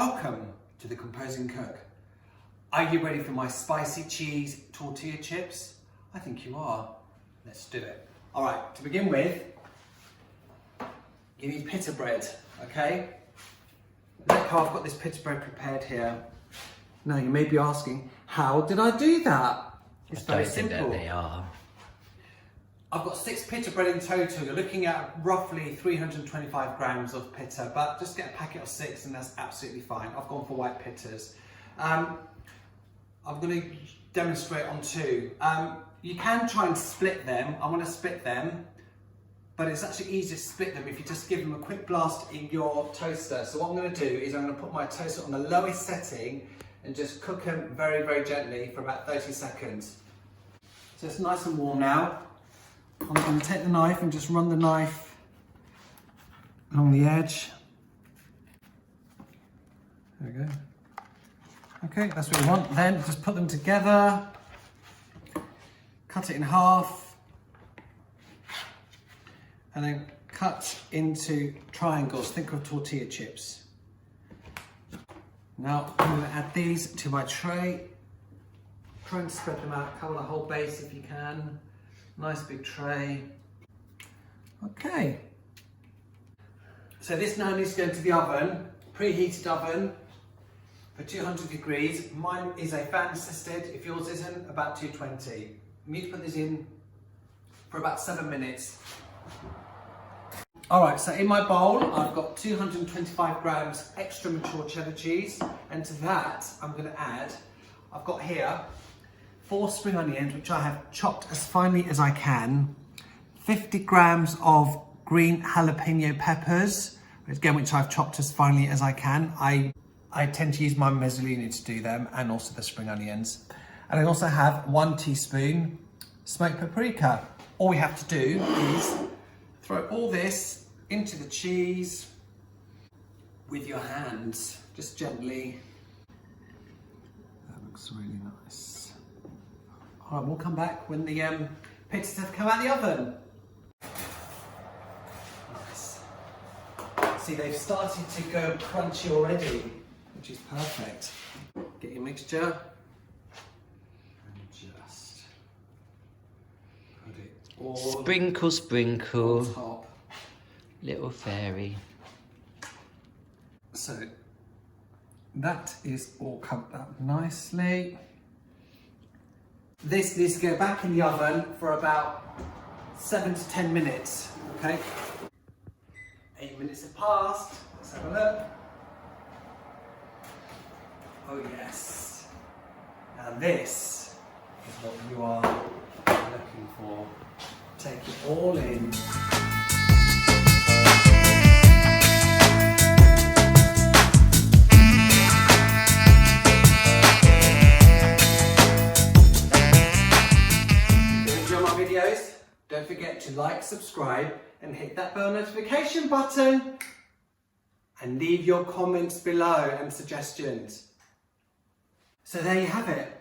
Welcome to The Composing Cook. Are you ready for my spicy cheese tortilla chips? I think you are. Let's do it. All right, to begin with, you need pita bread, okay? Look how I've got this pita bread prepared here. Now you may be asking, how did I do that? It's very simple. That they are. I've got 6 pita bread in total. You're looking at roughly 325 grams of pita, but just get a packet of 6 and that's absolutely fine. I've gone for white pittas. I'm going to demonstrate on 2. You can try and split them. I want to split them, but it's actually easier to split them if you just give them a quick blast in your toaster. So what I'm going to do is I'm going to put my toaster on the lowest setting and just cook them very, very gently for about 30 seconds. So it's nice and warm now. I'm going to take the knife and just run the knife along the edge. There we go. Okay, that's what we want. Then just put them together, cut it in half, and then cut into triangles. Think of tortilla chips. Now I'm going to add these to my tray. Try and spread them out, cover the whole base if you can. Nice big tray. Okay. So this now needs to go into the oven, preheated oven for 200 degrees. Mine is a fan assisted. If yours isn't, about 220. You need to put this in for about 7 minutes. All right, so in my bowl, I've got 225 grams extra mature cheddar cheese. And to that, I'm gonna add, I've got here 4 spring onions, which I have chopped as finely as I can, 50 grams of green jalapeno peppers, again, which I've chopped as finely as I can. I tend to use my mezzolini to do them, and also the spring onions. And I also have 1 teaspoon smoked paprika. All we have to do is throw all this into the cheese with your hands, just gently. That looks really nice. All right, we'll come back when the pizzas have come out of the oven. Nice. See, they've started to go crunchy already, which is perfect. Get your mixture and just put it all Sprinkle, sprinkle. on top. Little fairy. So that is all covered up nicely. This needs to go back in the oven for about 7 to 10 minutes, okay? 8 minutes have passed. Let's have a look. Oh yes. Now this is what you are looking for. Take it all in. Don't forget to like, subscribe, and hit that bell notification button. And leave your comments below and suggestions. So there you have it.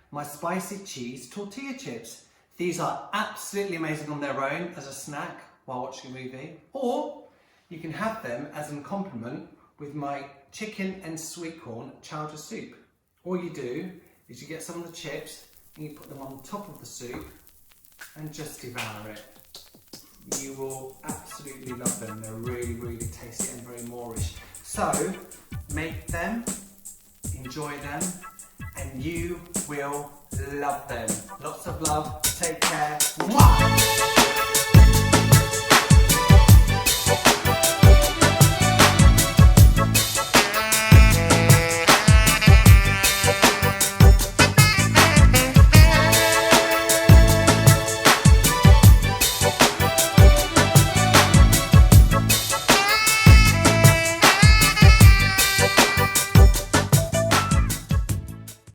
My spicy cheese tortilla chips. These are absolutely amazing on their own as a snack while watching a movie. Or you can have them as an accompaniment with my chicken and sweet corn chowder soup. All you do is you get some of the chips and you put them on top of the soup and just devour it. You will absolutely love them. They're really, really tasty and very Moorish. So make them, enjoy them, and you will love them. Lots of love. Take care. Mwah!